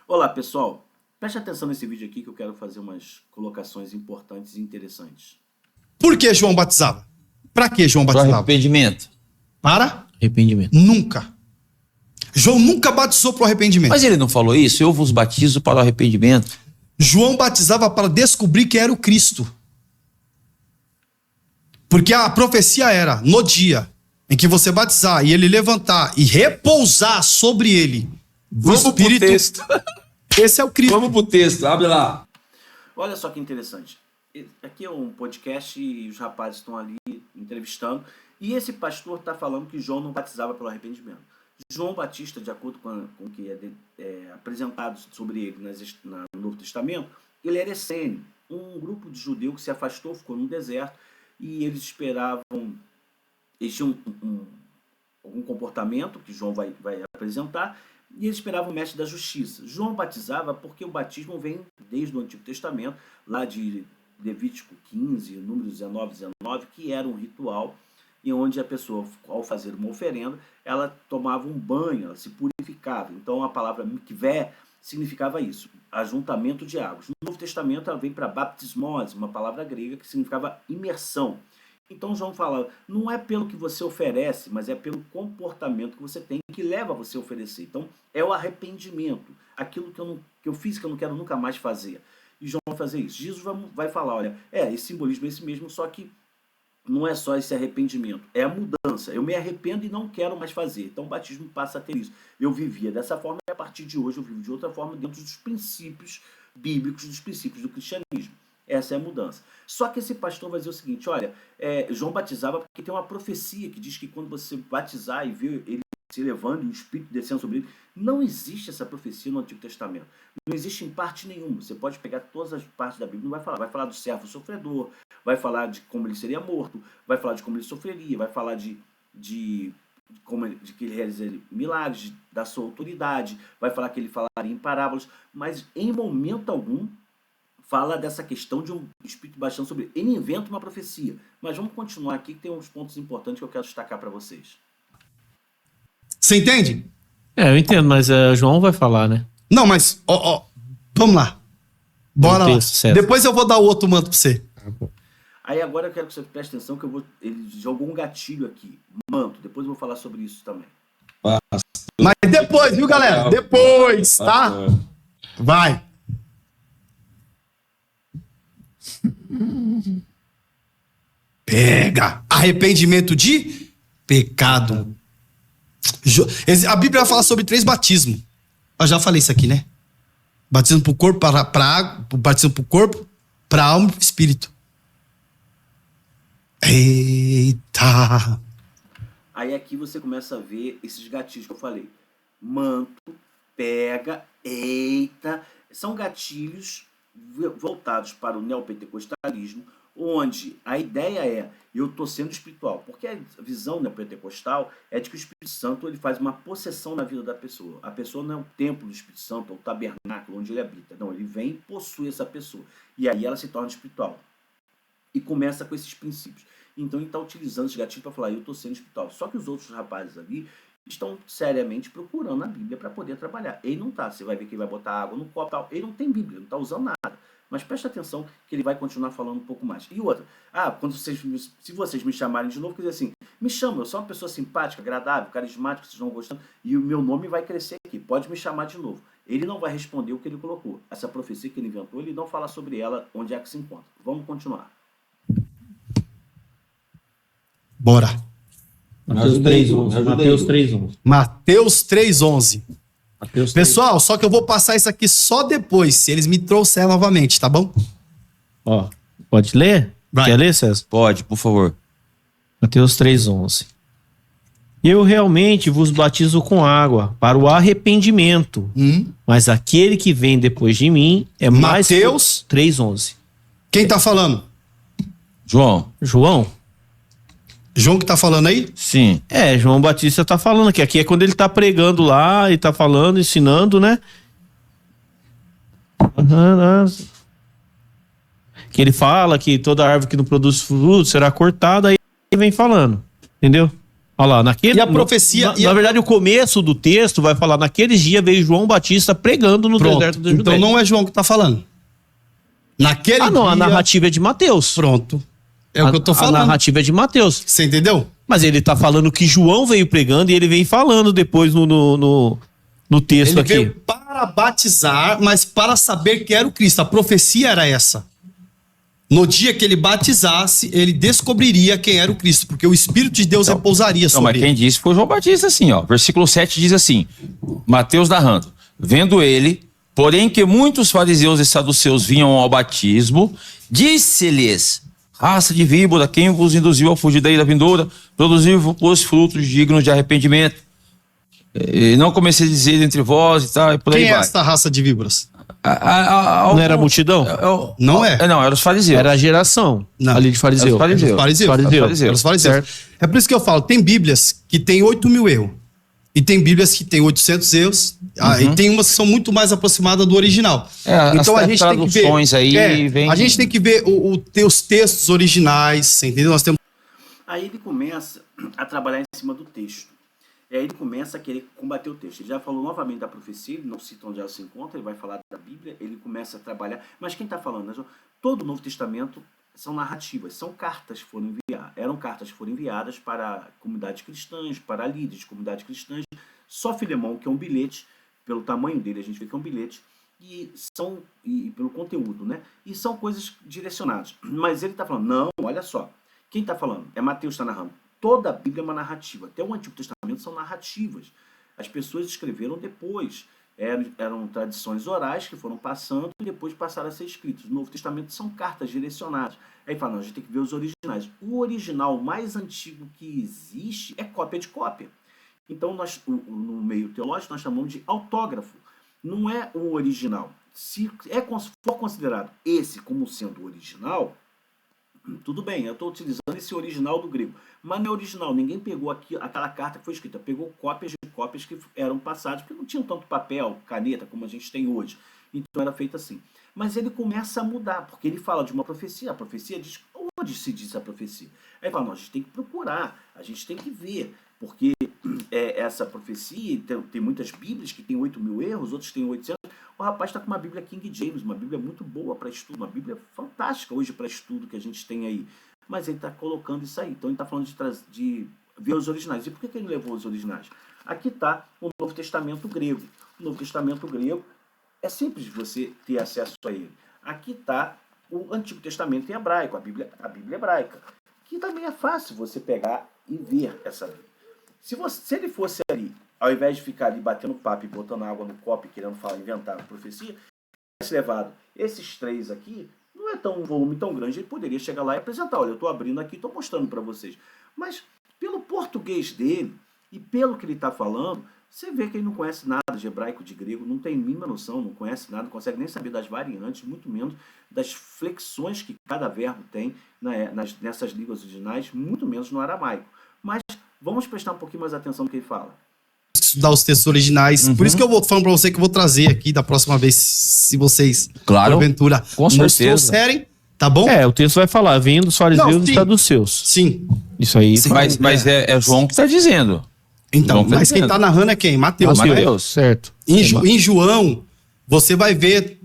Olá, pessoal. Preste atenção nesse vídeo aqui que eu quero fazer umas colocações importantes e interessantes. Por que João batizava? Para que João Para batizava? arrependimento. Para? Arrependimento. Nunca. João nunca batizou para o arrependimento. Mas ele não falou isso? Eu vos batizo para o arrependimento. João batizava para descobrir que era o Cristo. Porque a profecia era, no dia em que você batizar e ele levantar e repousar sobre ele o Espírito, pro texto. esse é o Cristo. Vamos pro texto, abre lá. Olha só que interessante. Aqui é um podcast e os rapazes estão ali entrevistando. E esse pastor está falando que João não batizava pelo arrependimento. João Batista, de acordo com o que é apresentado sobre ele no Novo Testamento, ele era essênio, um grupo de judeus que se afastou, ficou no deserto, e eles esperavam, eles tinham algum comportamento que João vai apresentar, e eles esperavam o mestre da justiça. João batizava porque o batismo vem desde o Antigo Testamento, lá de Levítico 15, número 19, que era um ritual em onde a pessoa, ao fazer uma oferenda, ela tomava um banho, ela se purificava. Então a palavra mikvé significava isso, ajuntamento de águas. No Novo Testamento ela vem para baptismos, uma palavra grega que significava imersão. Então João fala, não é pelo que você oferece, mas é pelo comportamento que você tem que leva a você a oferecer. Então é o arrependimento, aquilo que eu fiz que eu não quero nunca mais fazer. E João vai fazer isso. Jesus vai falar, olha, esse simbolismo é esse mesmo, só que não é só esse arrependimento, é a mudança. Eu me arrependo e não quero mais fazer. Então o batismo passa a ter isso. Eu vivia dessa forma e a partir de hoje eu vivo de outra forma dentro dos princípios bíblicos, dos princípios do cristianismo. Essa é a mudança. Só que esse pastor vai dizer o seguinte, olha, João batizava porque tem uma profecia que diz que quando você batizar e ver ele se elevando e o Espírito descendo sobre ele, não existe essa profecia no Antigo Testamento. Não existe em parte nenhuma. Você pode pegar todas as partes da Bíblia, não vai falar. Vai falar do servo sofredor, vai falar de como ele seria morto, vai falar de como ele sofreria, vai falar de que ele realizaria milagres, da sua autoridade, vai falar que ele falaria em parábolas, mas em momento algum fala dessa questão de um Espírito baixando sobre ele. Ele inventa uma profecia. Mas vamos continuar aqui que tem uns pontos importantes que eu quero destacar para vocês. Você entende? Eu entendo, mas João vai falar, né? Não, mas, vamos lá. Bora lá. Depois eu vou dar o outro manto pra você. Aí agora eu quero que você preste atenção que ele jogou um gatilho aqui. Manto. Depois eu vou falar sobre isso também. Mas depois, viu, galera? Depois, tá? Vai. Pega. Arrependimento de pecado. A Bíblia fala sobre 3 batismos. Eu já falei isso aqui, né? Batismo pro corpo, para água, batismo pro corpo, para alma e pro espírito. Eita! Aí aqui você começa a ver esses gatilhos que eu falei. Manto, pega, eita. São gatilhos voltados para o neopentecostalismo, onde a ideia é, eu estou sendo espiritual. Porque a visão neopentecostal é de que o Espírito Santo ele faz uma possessão na vida da pessoa. A pessoa não é o templo do Espírito Santo, é o tabernáculo onde ele habita. Não, ele vem e possui essa pessoa. E aí ela se torna espiritual. E começa com esses princípios. Então ele está utilizando esse gatilho para falar, eu estou sendo espiritual. Só que os outros rapazes ali estão seriamente procurando a Bíblia para poder trabalhar. Ele não está. Você vai ver que ele vai botar água no copo e tal. Ele não tem Bíblia, não está usando nada. Mas preste atenção que ele vai continuar falando um pouco mais. E outra, se vocês me chamarem de novo, quer dizer assim, me chamam, eu sou uma pessoa simpática, agradável, carismática, vocês estão gostando, e o meu nome vai crescer aqui, pode me chamar de novo. Ele não vai responder o que ele colocou. Essa profecia que ele inventou, ele não fala sobre ela, onde é que se encontra. Vamos continuar. Bora. Mateus 3:11. Mateus 3:11. Mateus 3:11. Pessoal, só que eu vou passar isso aqui só depois, se eles me trouxerem novamente, tá bom? Ó, pode ler? Vai. Quer ler, César? Pode, por favor. Mateus 3:11. Eu realmente vos batizo com água para o arrependimento, mas aquele que vem depois de mim é mais... Mateus 3:11. Quem tá falando? João. João? João que tá falando aí? Sim. João Batista tá falando aqui. Aqui é quando ele tá pregando lá e tá falando, ensinando, né? Que ele fala que toda árvore que não produz fruto será cortada, aí ele vem falando. Entendeu? Olha lá, naquele, E a profecia- Na verdade, o começo do texto vai falar: naqueles dias veio João Batista pregando no Pronto. deserto da Então Judéia. não é João que tá falando. Naquele Ah, não, dia... a narrativa é de Mateus. Pronto. É o que eu tô A falando. narrativa é de Mateus. Você entendeu? Mas ele tá falando que João veio pregando e ele vem falando depois no texto Ele aqui. veio para batizar, mas para saber que era o Cristo. A profecia era essa. No dia que ele batizasse, ele descobriria quem era o Cristo, porque o Espírito de Deus repousaria Não, sobre mas quem ele. disse foi João Batista, assim, ó. Versículo 7 diz assim: Mateus narrando. Vendo ele, porém que muitos fariseus e saduceus vinham ao batismo, disse-lhes: raça de víbora, quem vos induziu a fugir daí da vindoura? Produziu-vos frutos dignos de arrependimento. E não comecei a dizer entre vós e tal, e por aí Quem é vai. esta raça de víboras? Não era a multidão? Não é. Não, eram os fariseus. Era a geração Não. ali de fariseu. Era os fariseus. Os fariseus. Fariseus. Era os fariseus. Certo. É por isso que eu falo, tem Bíblias que tem 8.000 erros. E tem Bíblias que tem 800 erros. E tem umas que são muito mais aproximadas do original. As traduções aí vem... A gente tem que ver os textos originais, você entendeu? Nós temos... Aí ele começa a trabalhar em cima do texto. E aí ele começa a querer combater o texto. Ele já falou novamente da profecia, ele não cita onde ela se encontra, ele vai falar da Bíblia, ele começa a trabalhar. Mas quem está falando? Né? Todo o Novo Testamento são narrativas, são cartas que foram enviadas. Eram cartas que foram enviadas para comunidades cristãs, para líderes de comunidades cristãs. Só Filemão, que é um bilhete, pelo tamanho dele a gente vê que é um bilhete, e pelo conteúdo, né? E são coisas direcionadas. Mas ele está falando, não, olha só, quem está falando? É Mateus que está narrando. Toda a Bíblia é uma narrativa. Até o Antigo Testamento são narrativas. As pessoas escreveram depois. Eram tradições orais que foram passando e depois passaram a ser escritas. No Novo Testamento são cartas direcionadas. Aí fala, não, a gente tem que ver os originais. O original mais antigo que existe é cópia de cópia. Então, no meio teológico, nós chamamos de autógrafo. Não é o original. Se for considerado esse como sendo o original, tudo bem, eu estou utilizando esse original do grego. Mas não é original, ninguém pegou aquela carta que foi escrita, pegou cópias de cópias que eram passadas, porque não tinham tanto papel, caneta, como a gente tem hoje. Então era feito assim. Mas ele começa a mudar, porque ele fala de uma profecia, a profecia diz, onde se diz a profecia? Aí ele fala, não, a gente tem que procurar, a gente tem que ver, porque essa profecia, tem muitas bíblias que tem 8.000 erros, outros têm 800. O rapaz está com uma Bíblia King James, uma Bíblia muito boa para estudo, uma Bíblia fantástica hoje para estudo que a gente tem aí. Mas ele está colocando isso aí. Então ele está falando de ver os originais. E por que ele levou os originais? Aqui está o Novo Testamento grego. O Novo Testamento grego é simples de você ter acesso a ele. Aqui está o Antigo Testamento em hebraico, a Bíblia hebraica. Que também é fácil você pegar e ver essa Bíblia. Se ele fosse ali, ao invés de ficar ali batendo papo e botando água no copo e querendo inventar a profecia, se tivesse levado esses 3 aqui, não é um volume tão grande, ele poderia chegar lá e apresentar. Olha, eu estou abrindo aqui, estou mostrando para vocês. Mas pelo português dele e pelo que ele está falando, você vê que ele não conhece nada de hebraico, de grego, não tem mínima noção, não conhece nada, não consegue nem saber das variantes, muito menos das flexões que cada verbo tem nessas línguas originais, muito menos no aramaico. Mas vamos prestar um pouquinho mais atenção no que ele fala. Estudar os textos originais. Por isso que eu vou falando para você que eu vou trazer aqui da próxima vez, se vocês, Claro, porventura, com nos certeza. trouxerem, tá bom? O texto vai falar, vem dos fariseus Não, e sim. saduceus. Sim. Isso aí. Mas é João que está dizendo. Então, João tá mas quem dizendo. tá narrando é quem? Mateus. né? Mateus. Certo. Em João, você vai ver.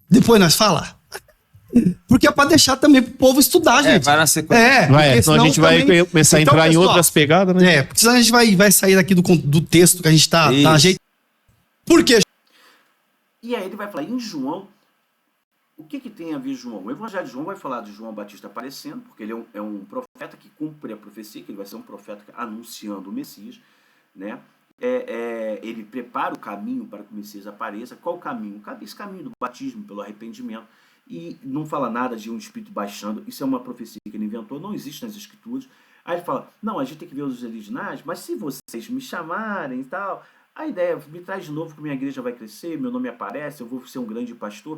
Depois nós falar. Porque é para deixar também pro povo estudar, gente. Vai na sequência. Vai, porque senão a gente vai também- começar a Então, entrar em pessoal, outras pegadas, né? porque senão a gente vai sair daqui do texto que a gente tá Isso. ajeitando. Por quê? E aí ele vai falar, em João, o que tem a ver João? O Evangelho de João vai falar de João Batista aparecendo, porque ele é um profeta que cumpre a profecia, que ele vai ser um profeta anunciando o Messias, né? Ele prepara o caminho para que o Messias apareça. Qual o caminho? Esse caminho do batismo, pelo arrependimento. E não fala nada de um espírito baixando. Isso é uma profecia que ele inventou, não existe nas escrituras. Aí ele fala, não, a gente tem que ver os originais, mas se vocês me chamarem e tal, a ideia, me traz de novo que minha igreja vai crescer, meu nome aparece, eu vou ser um grande pastor.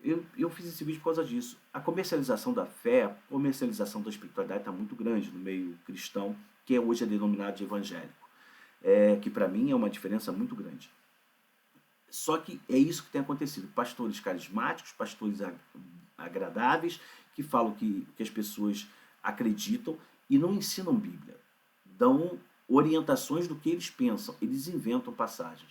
Eu fiz esse vídeo por causa disso. A comercialização da fé, a comercialização da espiritualidade está muito grande no meio cristão, que hoje é denominado de evangélico. Que para mim é uma diferença muito grande. Só que é isso que tem acontecido. Pastores carismáticos, pastores agradáveis, que falam que as pessoas acreditam e não ensinam Bíblia. dão orientações do que eles pensam, eles inventam passagens.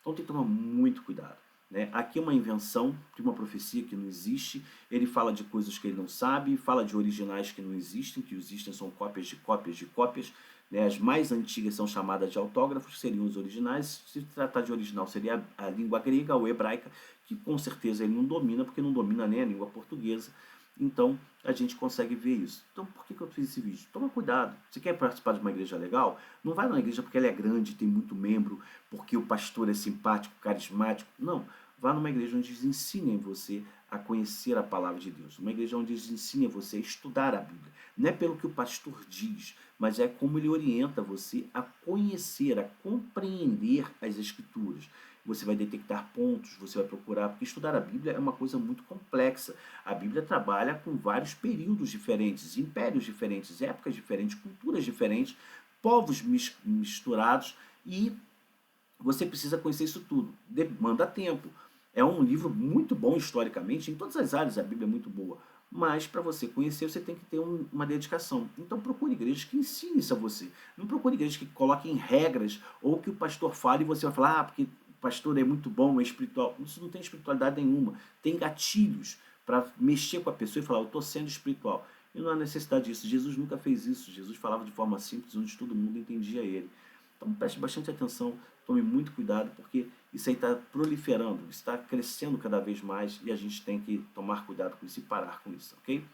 Então tem que tomar muito cuidado. Né? Aqui é uma invenção de uma profecia que não existe, ele fala de coisas que ele não sabe, fala de originais que não existem, que existem são cópias de cópias de cópias. Né? As mais antigas são chamadas de autógrafos, seriam os originais. Se tratar de original, seria a língua grega ou hebraica, que com certeza ele não domina, porque não domina nem a língua portuguesa. Então, a gente consegue ver isso. Então, por que eu fiz esse vídeo? Toma cuidado. Você quer participar de uma igreja legal? Não vai numa igreja porque ela é grande, tem muito membro, porque o pastor é simpático, carismático. Não. Vá numa igreja onde eles ensinem você a conhecer a palavra de Deus. Uma igreja onde eles ensinem você a estudar a Bíblia. Não é pelo que o pastor diz, mas é como ele orienta você a conhecer, a compreender as Escrituras. Você vai detectar pontos, você vai procurar, porque estudar a Bíblia é uma coisa muito complexa. A Bíblia trabalha com vários períodos diferentes, impérios diferentes, épocas diferentes, culturas diferentes, povos misturados, e você precisa conhecer isso tudo. Demanda tempo. É um livro muito bom historicamente, em todas as áreas a Bíblia é muito boa, mas para você conhecer você tem que ter uma dedicação. Então procure igrejas que ensinem isso a você. Não procure igrejas que coloquem regras ou que o pastor fale e você vai falar, porque o pastor é muito bom, é espiritual. Isso não tem espiritualidade nenhuma. Tem gatilhos para mexer com a pessoa e falar, eu estou sendo espiritual. E não há necessidade disso. Jesus nunca fez isso. Jesus falava de forma simples, onde todo mundo entendia ele. Então preste bastante atenção, tome muito cuidado, porque isso aí está proliferando, está crescendo cada vez mais e a gente tem que tomar cuidado com isso e parar com isso, ok?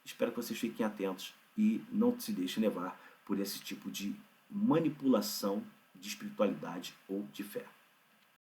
Espero que vocês fiquem atentos e não se deixem levar por esse tipo de manipulação de espiritualidade ou de fé.